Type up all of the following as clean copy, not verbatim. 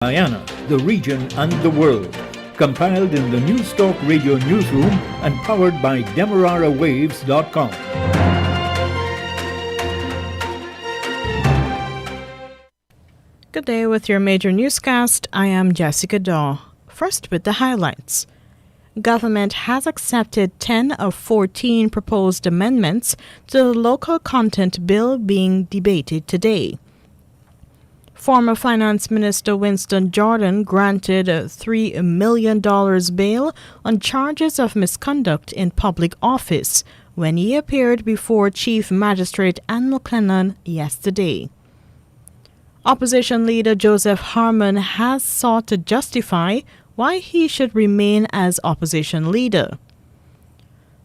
Guyana, the region and the world. Compiled in the News Talk Radio newsroom and powered by DemeraraWaves.com. Good day with your major newscast. I am Jessica Daw. First with the highlights. Government has accepted 10 of 14 proposed amendments to the local content bill being debated today. Former Finance Minister Winston Jordan granted a $3 million bail on charges of misconduct in public office when he appeared before Chief Magistrate Anne McLennan yesterday. Opposition leader Joseph Harmon has sought to justify why he should remain as opposition leader.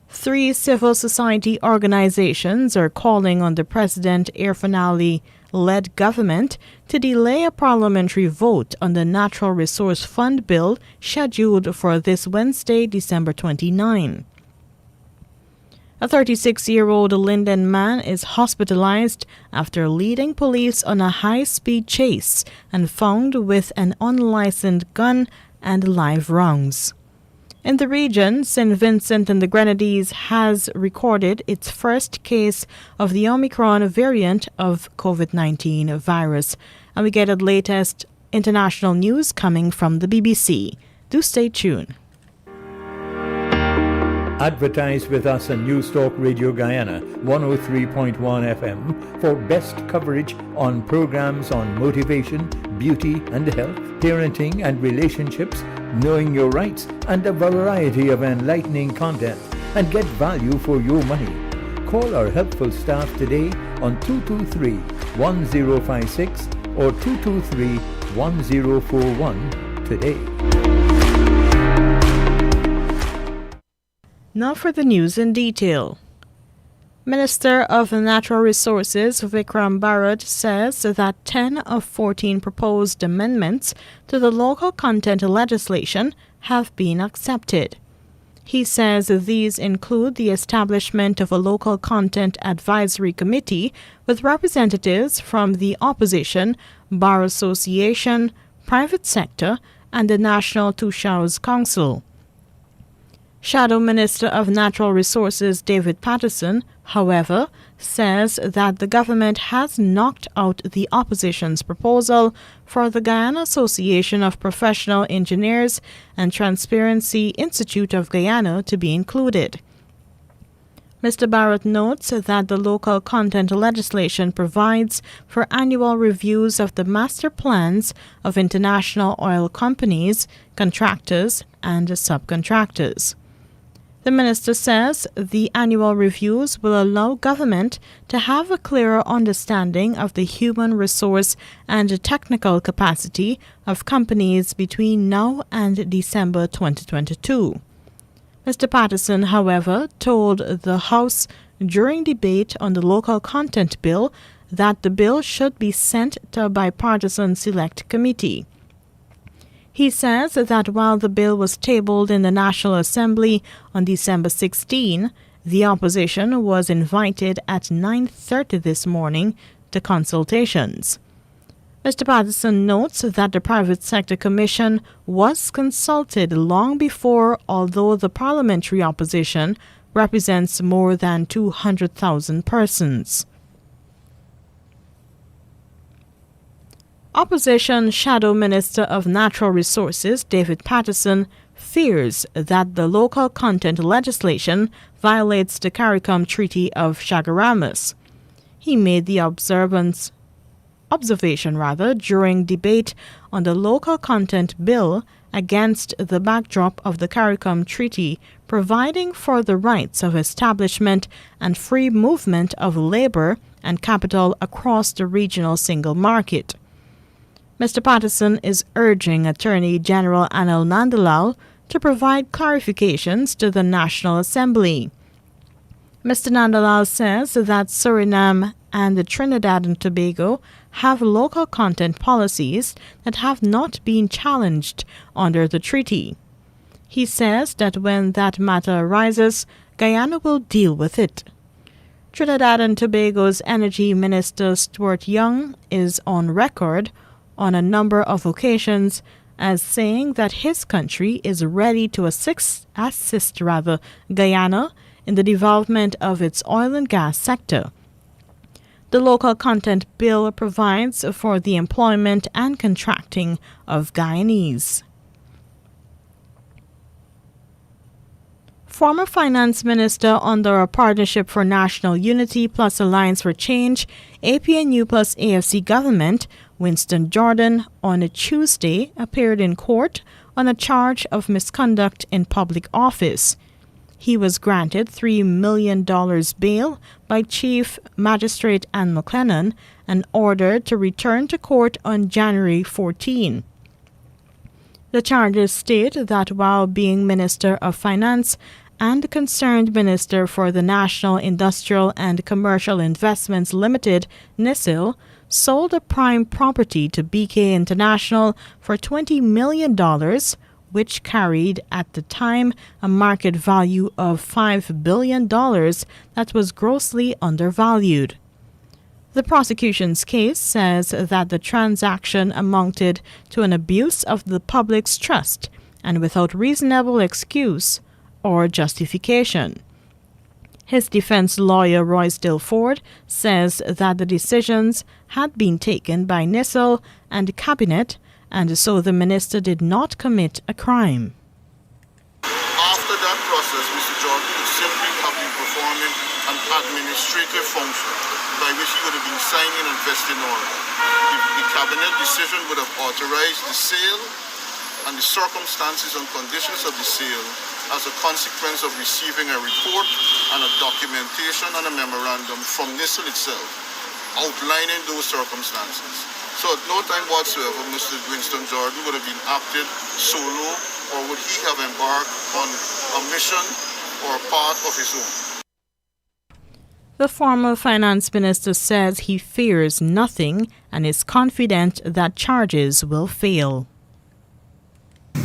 3 civil society organizations are calling on the President Irfanali-led government to delay a parliamentary vote on the Natural Resource Fund bill scheduled for this Wednesday, December 29. A 36-year-old Linden man is hospitalized after leading police on a high-speed chase and found with an unlicensed gun and live rounds. In the region, St. Vincent and the Grenadines has recorded its first case of the Omicron variant of COVID-19 virus. And we get the latest international news coming from the BBC. Do stay tuned. Advertise with us on News Talk Radio Guyana 103.1 FM for best coverage on programs on motivation, beauty and health, parenting and relationships, knowing your rights, and a variety of enlightening content, and get value for your money. Call our helpful staff today on 223-1056 or 223-1041 today. Now for the news in detail. Minister of Natural Resources Vikram Bharat says that 10 of 14 proposed amendments to the local content legislation have been accepted. He says these include the establishment of a local content advisory committee with representatives from the opposition, Bar Association, private sector, and the National Tushars Council. Shadow Minister of Natural Resources David Patterson, however, says that the government has knocked out the opposition's proposal for the Guyana Association of Professional Engineers and Transparency Institute of Guyana to be included. Mr. Barrett notes that the local content legislation provides for annual reviews of the master plans of international oil companies, contractors, and subcontractors. The minister says the annual reviews will allow government to have a clearer understanding of the human resource and technical capacity of companies between now and December 2022. Mr. Patterson, however, told the House during debate on the local content bill that the bill should be sent to a bipartisan select committee. He says that while the bill was tabled in the National Assembly on December 16, the opposition was invited at 9:30 this morning to consultations. Mr. Patterson notes that the Private Sector Commission was consulted long before, although the parliamentary opposition represents more than 200,000 persons. Opposition Shadow Minister of Natural Resources David Patterson fears that the local content legislation violates the CARICOM Treaty of Chaguaramas. He made the observation during debate on the local content bill against the backdrop of the CARICOM Treaty providing for the rights of establishment and free movement of labor and capital across the regional single market. Mr. Patterson is urging Attorney General Anil Nandalal to provide clarifications to the National Assembly. Mr. Nandalal says that Suriname and Trinidad and Tobago have local content policies that have not been challenged under the treaty. He says that when that matter arises, Guyana will deal with it. Trinidad and Tobago's Energy Minister Stuart Young is on record on a number of occasions as saying that his country is ready to assist Guyana in the development of its oil and gas sector. The local content bill provides for the employment and contracting of Guyanese. Former Finance Minister under a Partnership for National Unity plus Alliance for Change, APNU plus AFC government, Winston Jordan, on a Tuesday appeared in court on a charge of misconduct in public office. He was granted $3 million bail by Chief Magistrate Anne McLennan and ordered to return to court on January 14. The charges state that while being Minister of Finance and concerned Minister for the National Industrial and Commercial Investments Limited, NISIL, sold a prime property to BK International for $20 million, which carried at the time a market value of $5 billion that was grossly undervalued. The prosecution's case says that the transaction amounted to an abuse of the public's trust and without reasonable excuse or justification. His defense lawyer, Roysdale Ford, says that the decisions had been taken by NISIL and Cabinet, and so the minister did not commit a crime. After that process, Mr. Jordan would simply have been performing an administrative function by which he would have been signing and vesting order. The Cabinet decision would have authorized the sale and the circumstances and conditions of the sale as a consequence of receiving a report and a documentation and a memorandum from NISIL itself outlining those circumstances. So at no time whatsoever Mr. Winston Jordan would have been acted solo, or would he have embarked on a mission or a part of his own. The former finance minister says he fears nothing and is confident that charges will fail.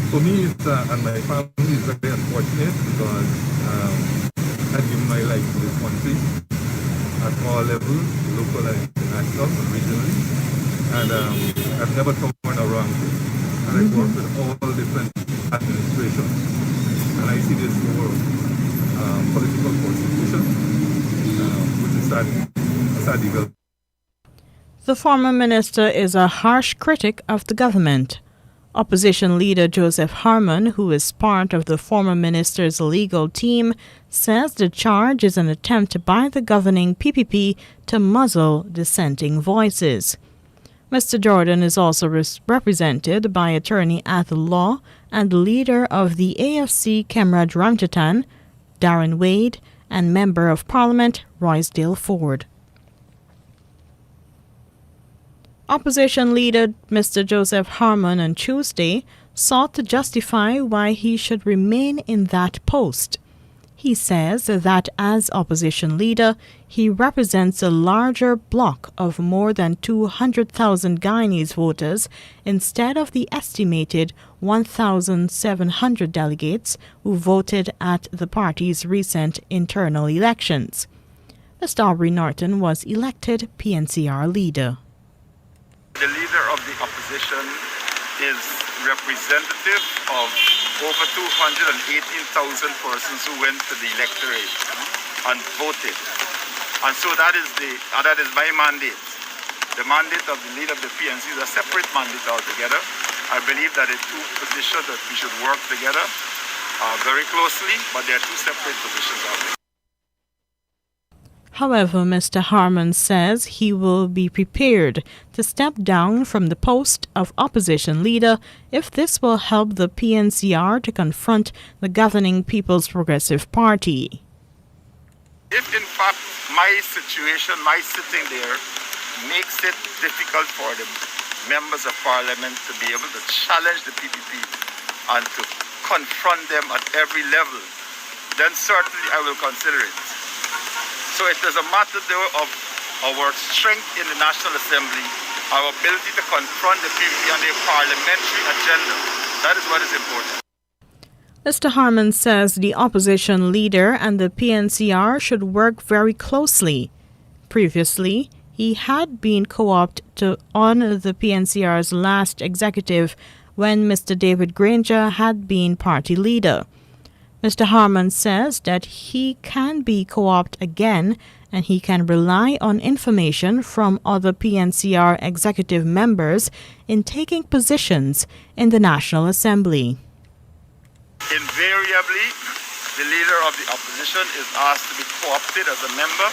For me, and my family is very unfortunate because I give my life to this country at all levels, local and national and regionally. And I've never turned around. And I've worked with all different administrations. And I see this more political persecution, which is sad development. The former minister is a harsh critic of the government. Opposition leader Joseph Harmon, who is part of the former minister's legal team, says the charge is an attempt by the governing PPP to muzzle dissenting voices. Mr. Jordan is also represented by attorney at law and leader of the AFC Kemraj Ramtatan, Darren Wade, and Member of Parliament Roysdale Ford. Opposition leader Mr. Joseph Harmon on Tuesday sought to justify why he should remain in that post. He says that as opposition leader, he represents a larger bloc of more than 200,000 Guyanese voters instead of the estimated 1,700 delegates who voted at the party's recent internal elections. Mr. Aubrey Norton was elected PNCR leader. The leader of the opposition is representative of over 218,000 persons who went to the electorate and voted. And so that is my mandate. The mandate of the leader of the PNC is a separate mandate altogether. I believe that the two positions that we should work together very closely, but they are two separate positions out there. However, Mr. Harmon says he will be prepared to step down from the post of opposition leader if this will help the PNCR to confront the governing People's Progressive Party. If in fact my situation, my sitting there, makes it difficult for the members of parliament to be able to challenge the PPP and to confront them at every level, then certainly I will consider it. So it is a matter though of our strength in the National Assembly, our ability to confront the PPP on a parliamentary agenda. That is what is important. Mr. Harmon says the opposition leader and the PNCR should work very closely. Previously, he had been co-opted on the PNCR's last executive when Mr. David Granger had been party leader. Mr. Harmon says that he can be co-opted again and he can rely on information from other PNCR executive members in taking positions in the National Assembly. Invariably, the leader of the opposition is asked to be co-opted as a member,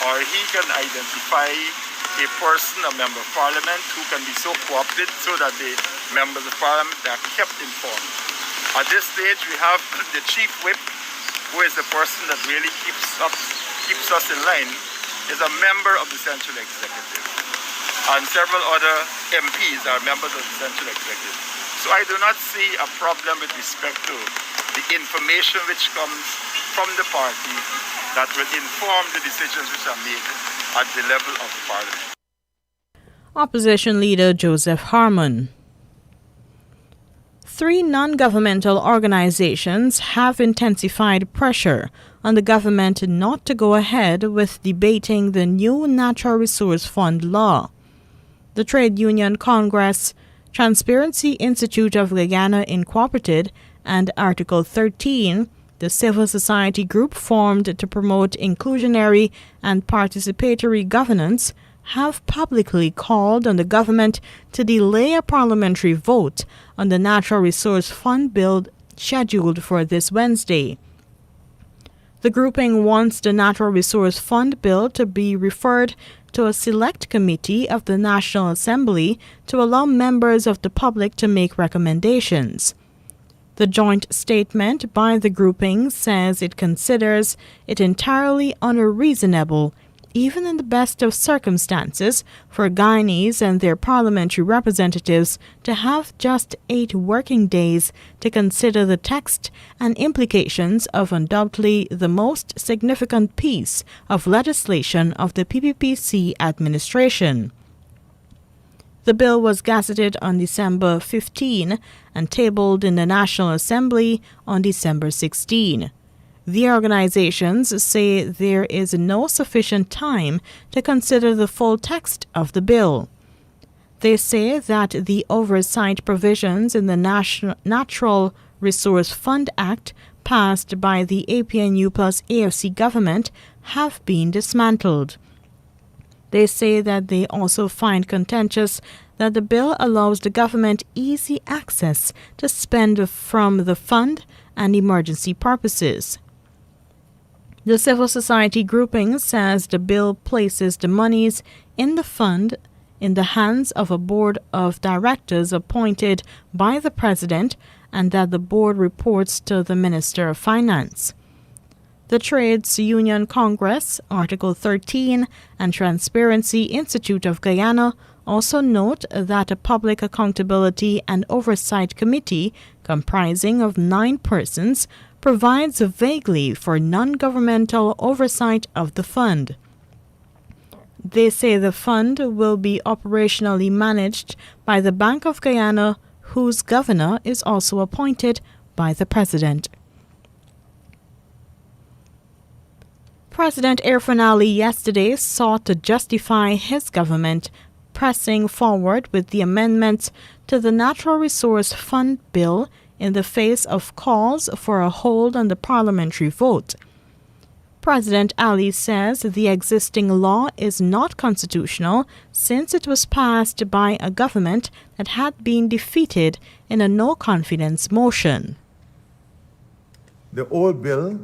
or he can identify a person, a member of parliament, who can be so co-opted so that the members of parliament are kept informed. At this stage, we have the chief whip, who is the person that really keeps us in line, is a member of the central executive. And several other MPs are members of the central executive. So I do not see a problem with respect to the information which comes from the party that will inform the decisions which are made at the level of the parliament. Opposition leader Joseph Harmon. 3 non-governmental organizations have intensified pressure on the government not to go ahead with debating the new Natural Resource Fund law. The Trade Union Congress, Transparency Institute of Guyana Incorporated, and Article 13, the civil society group formed to promote inclusionary and participatory governance, have publicly called on the government to delay a parliamentary vote on the Natural Resource Fund bill scheduled for this Wednesday. The grouping wants the Natural Resource Fund bill to be referred to a select committee of the National Assembly to allow members of the public to make recommendations. The joint statement by the grouping says it considers it entirely unreasonable, even in the best of circumstances, for Guyanese and their parliamentary representatives to have just 8 working days to consider the text and implications of undoubtedly the most significant piece of legislation of the PPPC administration. The bill was gazetted on December 15 and tabled in the National Assembly on December 16. The organizations say there is no sufficient time to consider the full text of the bill. They say that the oversight provisions in the Natural Resource Fund Act passed by the APNU plus AFC government have been dismantled. They say that they also find contentious that the bill allows the government easy access to spend from the fund and emergency purposes. The civil society grouping says the bill places the monies in the fund in the hands of a board of directors appointed by the president and that the board reports to the Minister of Finance. The Trades Union Congress, Article 13, and Transparency Institute of Guyana also note that a Public Accountability and Oversight Committee comprising of 9 persons provides vaguely for non-governmental oversight of the fund. They say the fund will be operationally managed by the Bank of Guyana, whose governor is also appointed by the president. President Irfan Ali yesterday sought to justify his government pressing forward with the amendments to the Natural Resource Fund bill in the face of calls for a hold on the parliamentary vote. President Ali says the existing law is not constitutional since it was passed by a government that had been defeated in a no-confidence motion. The old bill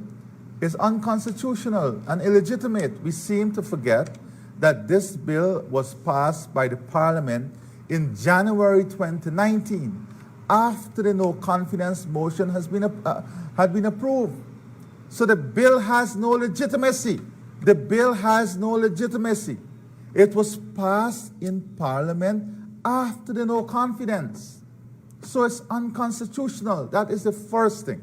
is unconstitutional and illegitimate. We seem to forget that this bill was passed by the Parliament in January 2019, after the no-confidence motion had been approved. So the bill has no legitimacy. The bill has no legitimacy. It was passed in Parliament after the no-confidence. So it's unconstitutional. That is the first thing.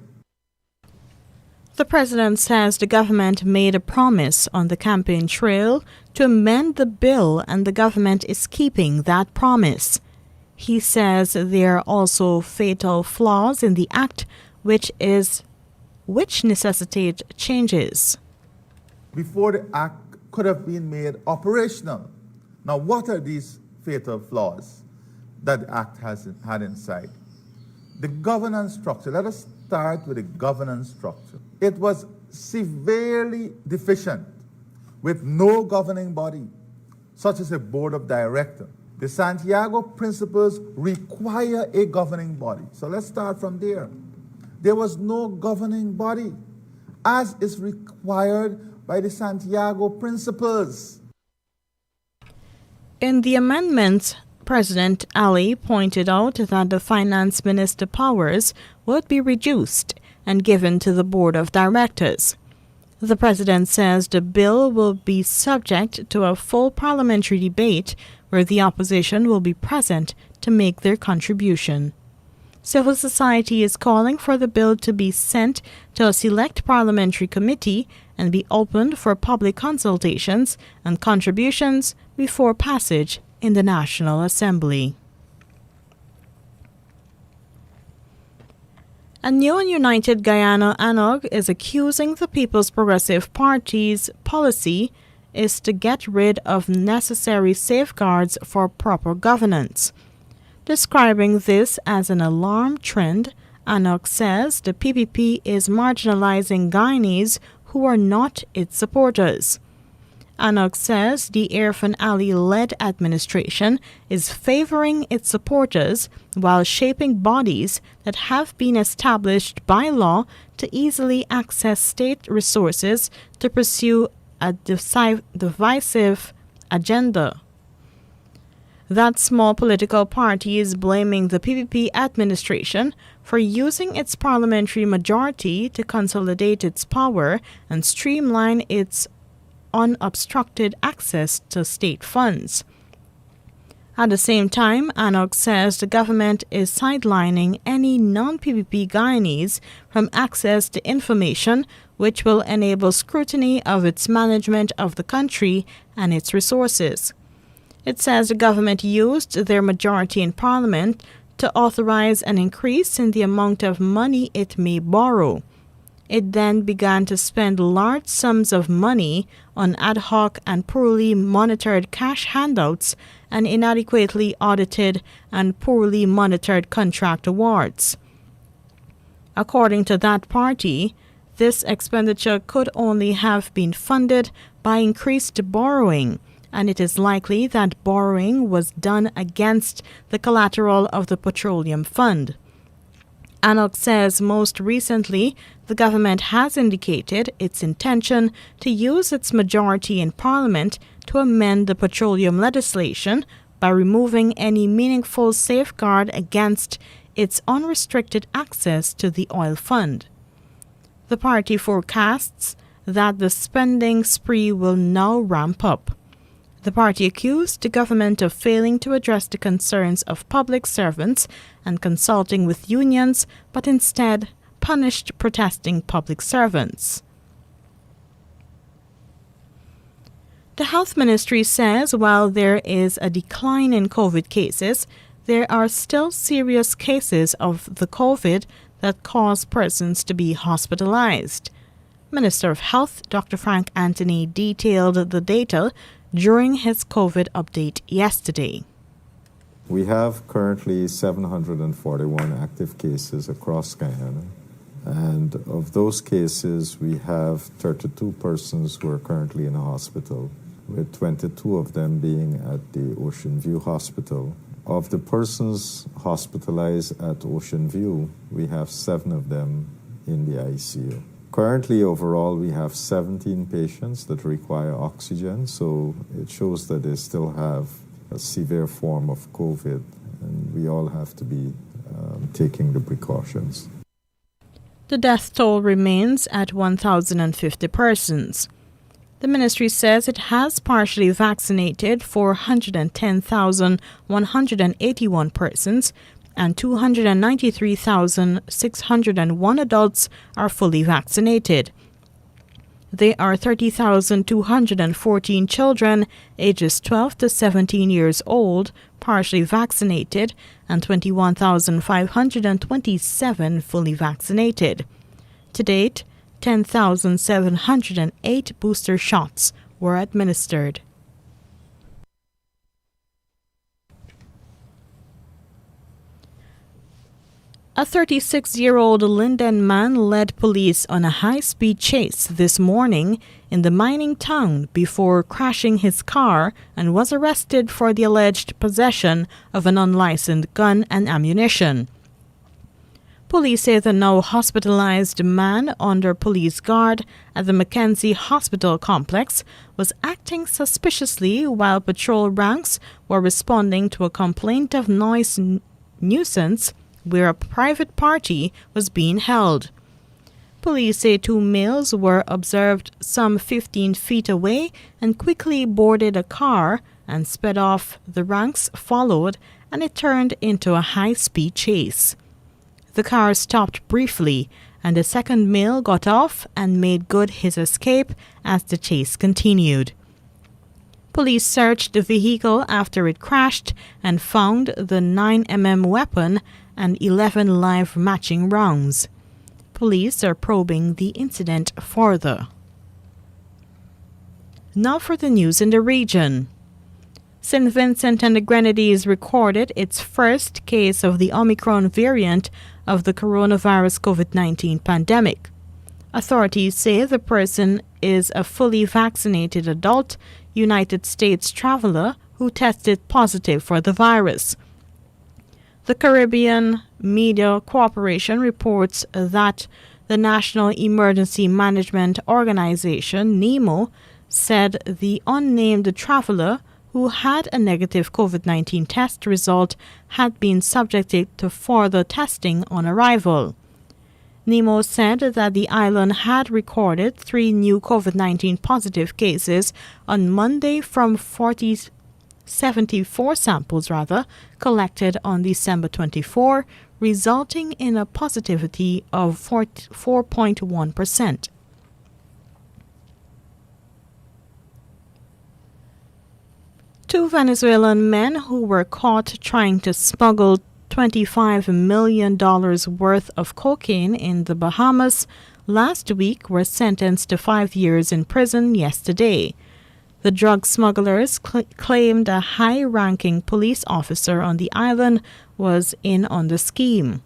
The president says the government made a promise on the campaign trail to amend the bill and the government is keeping that promise. He says there are also fatal flaws in the act which necessitate changes. Before the act could have been made operational, Now, what are these fatal flaws that the Act had inside? The governance structure. Let us start with the governance structure. It was severely deficient, with no governing body, such as a board of directors. The Santiago Principles require a governing body. So let's start from there. There was no governing body, as is required by the Santiago Principles. In the amendments, President Ali pointed out that the finance minister powers would be reduced and given to the board of directors. The president says the bill will be subject to a full parliamentary debate where the opposition will be present to make their contribution. Civil society is calling for the bill to be sent to a select parliamentary committee and be opened for public consultations and contributions before passage in the National Assembly. A new and united Guyana ANOG is accusing the People's Progressive Party's policy is to get rid of necessary safeguards for proper governance. Describing this as an alarm trend, ANOG says the PPP is marginalizing Guyanese who are not its supporters. ANOG says the Irfan Ali-led administration is favoring its supporters while shaping bodies that have been established by law to easily access state resources to pursue a divisive agenda. That small political party is blaming the PPP administration for using its parliamentary majority to consolidate its power and streamline its unobstructed access to state funds. At the same time, ANOG says the government is sidelining any non-PPP Guyanese from access to information which will enable scrutiny of its management of the country and its resources. It says the government used their majority in Parliament to authorize an increase in the amount of money it may borrow. It then began to spend large sums of money on ad hoc and poorly monitored cash handouts and inadequately audited and poorly monitored contract awards. According to that party, this expenditure could only have been funded by increased borrowing, and it is likely that borrowing was done against the collateral of the Petroleum Fund. ANOG says most recently the government has indicated its intention to use its majority in Parliament to amend the petroleum legislation by removing any meaningful safeguard against its unrestricted access to the oil fund. The party forecasts that the spending spree will now ramp up. The party accused the government of failing to address the concerns of public servants and consulting with unions, but instead punished protesting public servants. The Health Ministry says while there is a decline in COVID cases, there are still serious cases of the COVID that cause persons to be hospitalized. Minister of Health Dr. Frank Anthony detailed the data during his COVID update yesterday. We have currently 741 active cases across Guyana, and of those cases we have 32 persons who are currently in a hospital, with 22 of them being at the Ocean View Hospital. Of the persons hospitalized at Ocean View, we have 7 of them in the ICU. Currently, overall, we have 17 patients that require oxygen, so it shows that they still have a severe form of COVID, and we all have to be taking the precautions. The death toll remains at 1,050 persons. The ministry says it has partially vaccinated 410,181 persons, and 293,601 adults are fully vaccinated. There are 30,214 children ages 12 to 17 years old partially vaccinated and 21,527 fully vaccinated. To date, 10,708 booster shots were administered. A 36-year-old Linden man led police on a high-speed chase this morning in the mining town before crashing his car and was arrested for the alleged possession of an unlicensed gun and ammunition. Police say the now hospitalized man under police guard at the Mackenzie Hospital complex was acting suspiciously while patrol ranks were responding to a complaint of noise nuisance where a private party was being held. Police say two males were observed some 15 feet away and quickly boarded a car and sped off. The ranks followed and it turned into a high-speed chase. The car stopped briefly and the second male got off and made good his escape as the chase continued. Police searched the vehicle after it crashed and found the 9mm weapon and 11 live matching rounds. Police are probing the incident further. Now for the news in the region. St. Vincent and the Grenadines recorded its first case of the Omicron variant of the coronavirus COVID-19 pandemic. Authorities say the person is a fully vaccinated adult United States traveler who tested positive for the virus. The Caribbean Media Corporation reports that the National Emergency Management Organization, NEMO, said the unnamed traveler who had a negative COVID-19 test result had been subjected to further testing on arrival. NEMO said that the island had recorded 3 new COVID-19 positive cases on Monday from 74 samples collected on December 24, resulting in a positivity of 4.1%. Two Venezuelan men who were caught trying to smuggle $25 million worth of cocaine in the Bahamas last week were sentenced to 5 years in prison yesterday. The drug smugglers claimed a high-ranking police officer on the island was in on the scheme.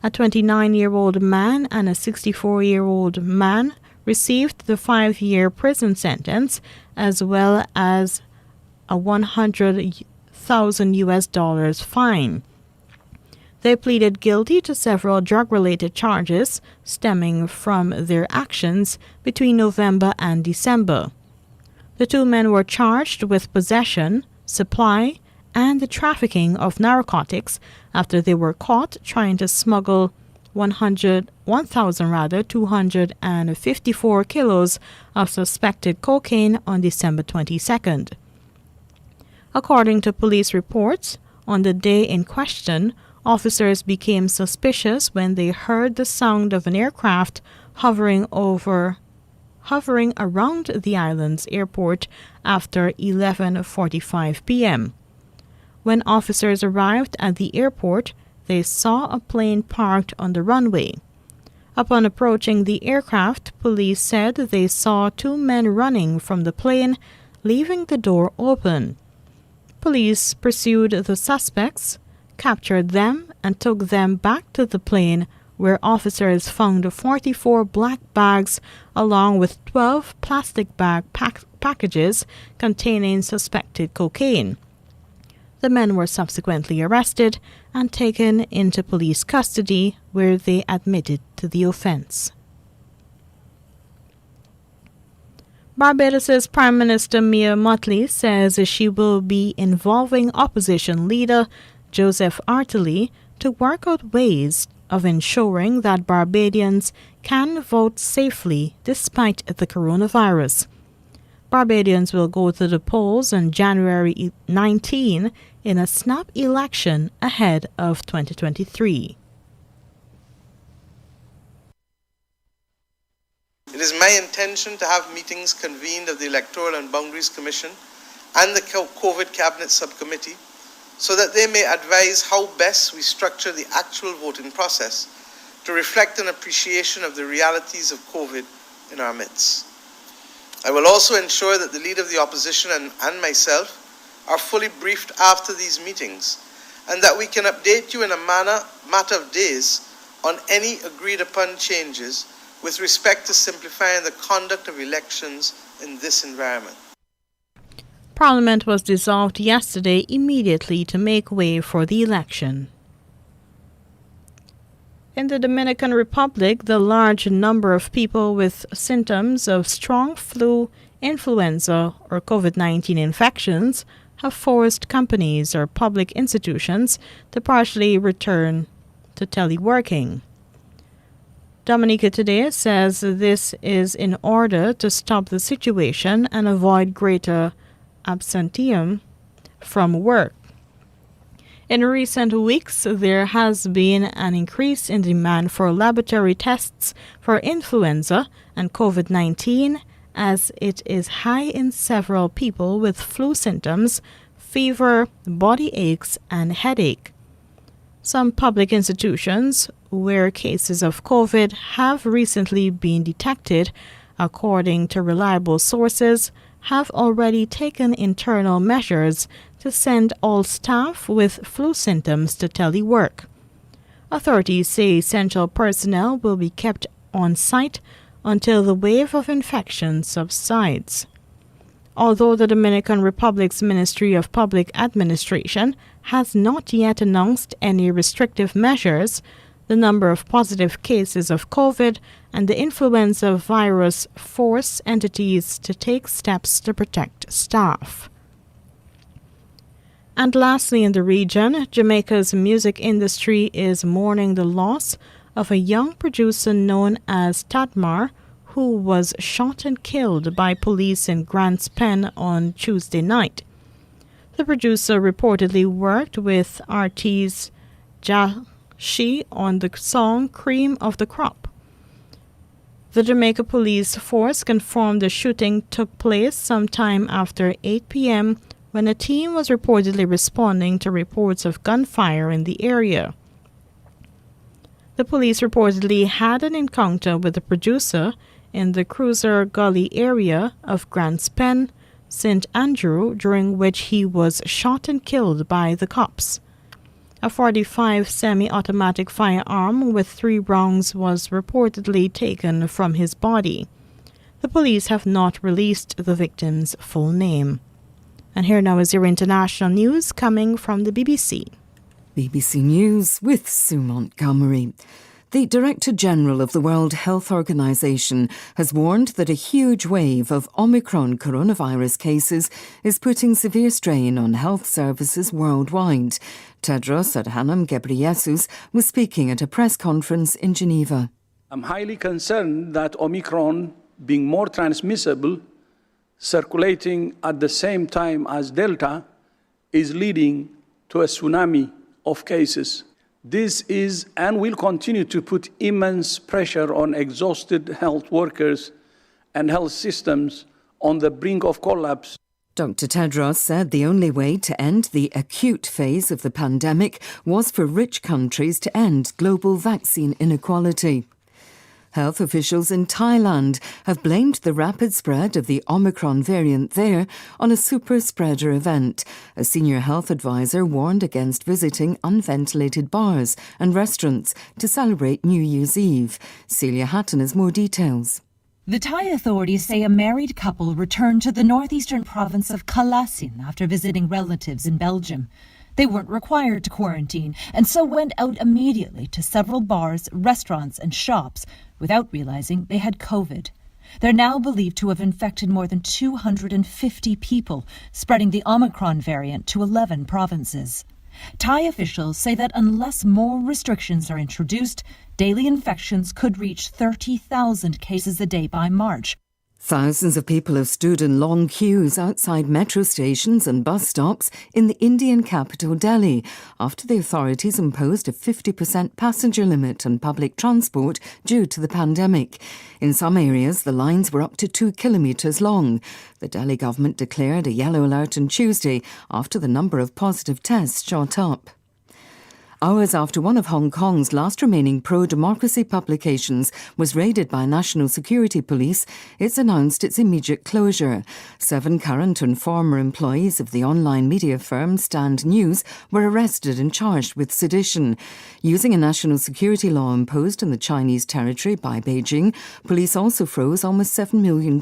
A 29-year-old man and a 64-year-old man received the 5-year prison sentence as well as a $100,000 fine. They pleaded guilty to several drug-related charges stemming from their actions between November and December. The two men were charged with possession, supply, and the trafficking of narcotics after they were caught trying to smuggle 1,254 kilos of suspected cocaine on December 22nd. According to police reports, on the day in question, officers became suspicious when they heard the sound of an aircraft hovering around the island's airport after 11:45 p.m. When officers arrived at the airport, they saw a plane parked on the runway. Upon approaching the aircraft, police said they saw two men running from the plane, leaving the door open. Police pursued the suspects, captured them, and took them back to the plane, where officers found 44 black bags along with 12 plastic bag packages containing suspected cocaine. The men were subsequently arrested and taken into police custody, where they admitted to the offense. Barbados' Prime Minister Mia Mottley says she will be involving opposition leader Joseph Artley to work out ways of ensuring that Barbadians can vote safely despite the coronavirus. Barbadians will go to the polls on January 19 in a snap election ahead of 2023. It is my intention to have meetings convened of the Electoral and Boundaries Commission and the COVID Cabinet Subcommittee so that they may advise how best we structure the actual voting process to reflect an appreciation of the realities of COVID in our midst. I will also ensure that the Leader of the Opposition and myself are fully briefed after these meetings and that we can update you in a matter of days on any agreed upon changes with respect to simplifying the conduct of elections in this environment. Parliament was dissolved yesterday immediately to make way for the election. In the Dominican Republic, the large number of people with symptoms of strong flu, influenza, or COVID-19 infections have forced companies or public institutions to partially return to teleworking. Dominica Today says this is in order to stop the situation and avoid greater absenteeism from work. In recent weeks, there has been an increase in demand for laboratory tests for influenza and COVID-19, as it is high in several people with flu symptoms, fever, body aches, and headache. Some public institutions where cases of COVID have recently been detected, according to reliable sources, have already taken internal measures to send all staff with flu symptoms to telework. Authorities say essential personnel will be kept on site until the wave of infection subsides. Although the Dominican Republic's Ministry of Public Administration has not yet announced any restrictive measures, the number of positive cases of COVID and the influenza virus force entities to take steps to protect staff. And lastly, in the region, Jamaica's music industry is mourning the loss of a young producer known as Tadmar, who was shot and killed by police in Grants Pen on Tuesday night. The producer reportedly worked with artist Jashi on the song Cream of the Crop. The Jamaica Police Force confirmed the shooting took place sometime after 8 p.m. when a team was reportedly responding to reports of gunfire in the area. The police reportedly had an encounter with the producer in the Cruiser Gully area of Grants Pen, St. Andrew, during which he was shot and killed by the cops. A .45 semi-automatic firearm with 3 rounds was reportedly taken from his body. The police have not released the victim's full name. And here now is your international news coming from the BBC. BBC News with Sue Montgomery. The Director General of the World Health Organization has warned that a huge wave of Omicron coronavirus cases is putting severe strain on health services worldwide. Tedros Adhanom Ghebreyesus was speaking at a press conference in Geneva. I'm highly concerned that Omicron, being more transmissible, circulating at the same time as Delta, is leading to a tsunami of cases. This is and will continue to put immense pressure on exhausted health workers and health systems on the brink of collapse. Dr. Tedros said the only way to end the acute phase of the pandemic was for rich countries to end global vaccine inequality. Health officials in Thailand have blamed the rapid spread of the Omicron variant there on a super spreader event. A senior health advisor warned against visiting unventilated bars and restaurants to celebrate New Year's Eve. Celia Hatton has more details. The Thai authorities say a married couple returned to the northeastern province of Kalasin after visiting relatives in Belgium. They weren't required to quarantine and so went out immediately to several bars, restaurants and shops without realizing they had COVID. They're now believed to have infected more than 250 people, spreading the Omicron variant to 11 provinces. Thai officials say that unless more restrictions are introduced, daily infections could reach 30,000 cases a day by March. Thousands of people have stood in long queues outside metro stations and bus stops in the Indian capital Delhi after the authorities imposed a 50% passenger limit on public transport due to the pandemic. In some areas, the lines were up to 2 kilometres long. The Delhi government declared a yellow alert on Tuesday after the number of positive tests shot up. hours after one of Hong Kong's last remaining pro-democracy publications was raided by national security police, it's announced its immediate closure. 7 current and former employees of the online media firm Stand News were arrested and charged with sedition. Using a national security law imposed in the Chinese territory by Beijing, police also froze almost $7 million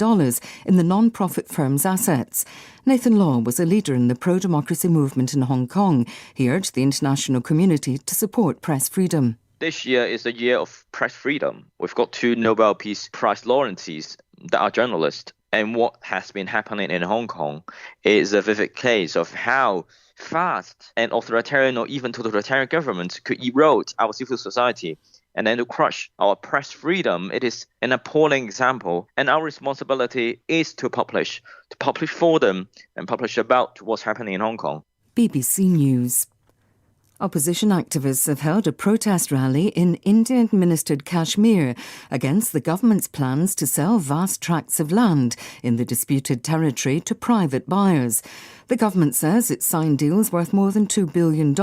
in the non-profit firm's assets. Nathan Law was a leader in the pro-democracy movement in Hong Kong. He urged the international community to support press freedom. This year is a year of press freedom. We've got 2 Nobel Peace Prize laureates that are journalists. And what has been happening in Hong Kong is a vivid case of how fast an authoritarian or even totalitarian government could erode our civil society and then to crush our press freedom. It is an appalling example, and our responsibility is to publish for them and publish about what's happening in Hong Kong. BBC News. Opposition activists have held a protest rally in Indian-administered Kashmir against the government's plans to sell vast tracts of land in the disputed territory to private buyers. The government says it's signed deals worth more than $2 billion.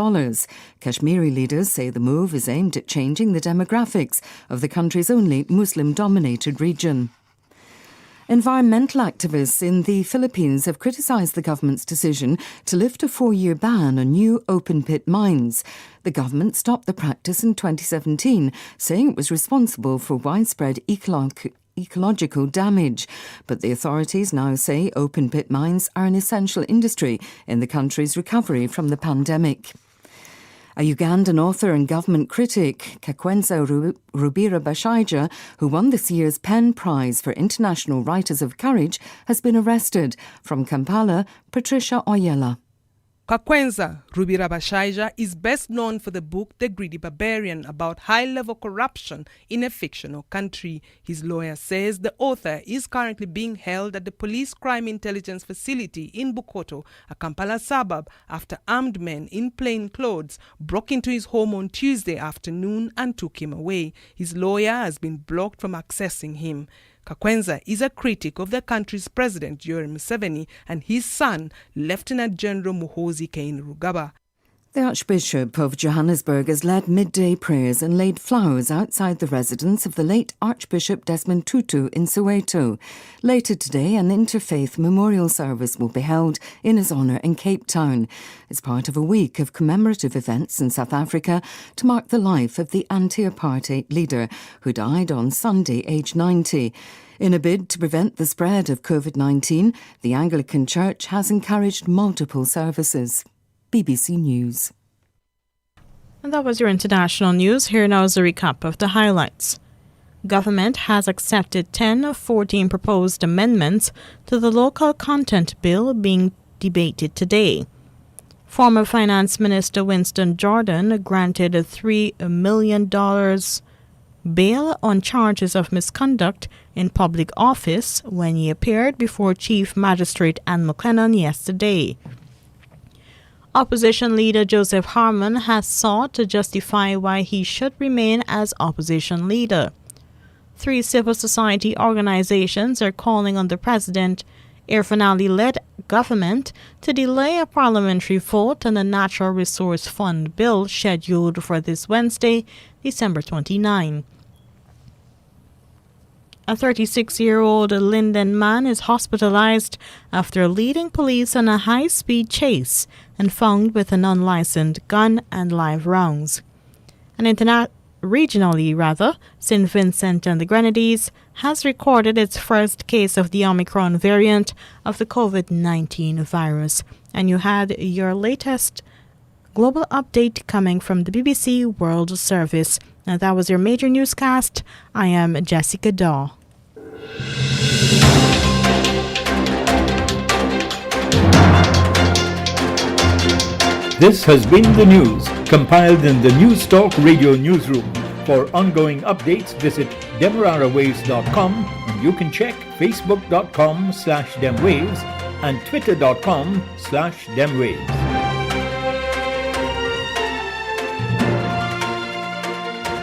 Kashmiri leaders say the move is aimed at changing the demographics of the country's only Muslim-dominated region. Environmental activists in the Philippines have criticised the government's decision to lift a 4-year ban on new open-pit mines. The government stopped the practice in 2017, saying it was responsible for widespread ecological damage. But the authorities now say open-pit mines are an essential industry in the country's recovery from the pandemic. A Ugandan author and government critic, Kakwenza Rubira Bashaija, who won this year's PEN Prize for International Writers of Courage, has been arrested. From Kampala, Patricia Oyella. Kakwenza Rubira Bashaija is best known for the book The Greedy Barbarian about high-level corruption in a fictional country. His lawyer says the author is currently being held at the Police Crime Intelligence Facility in Bukoto, a Kampala suburb, after armed men in plain clothes broke into his home on Tuesday afternoon and took him away. His lawyer has been blocked from accessing him. Kakwenza is a critic of the country's President Yoweri Museveni and his son, Lieutenant General Muhoozi Kainerugaba. The Archbishop of Johannesburg has led midday prayers and laid flowers outside the residence of the late Archbishop Desmond Tutu in Soweto. Later today, an interfaith memorial service will be held in his honour in Cape Town. It's part of a week of commemorative events in South Africa to mark the life of the anti-apartheid leader who died on Sunday, aged 90. In a bid to prevent the spread of COVID-19, the Anglican Church has encouraged multiple services. BBC News. And that was your international news. Here now is a recap of the highlights. Government has accepted 10 of 14 proposed amendments to the local content bill being debated today. Former Finance Minister Winston Jordan granted a $3 million bail on charges of misconduct in public office when he appeared before Chief Magistrate Anne McLennan yesterday. Opposition leader Joseph Harman has sought to justify why he should remain as opposition leader. 3 civil society organizations are calling on the President Irfaan Ali-led government to delay a parliamentary vote on the Natural Resource Fund bill scheduled for this Wednesday, December 29. A 36-year-old Linden man is hospitalized after leading police on a high-speed chase and found with an unlicensed gun and live rounds. Regionally, St. Vincent and the Grenadines has recorded its first case of the Omicron variant of the COVID-19 virus. And you had your latest global update coming from the BBC World Service. Now that was your major newscast. I am Jessica Daw. This has been the news compiled in the News Talk Radio Newsroom. For ongoing updates, visit demerarawaves.com, and you can check facebook.com/demwaves and twitter.com/demwaves.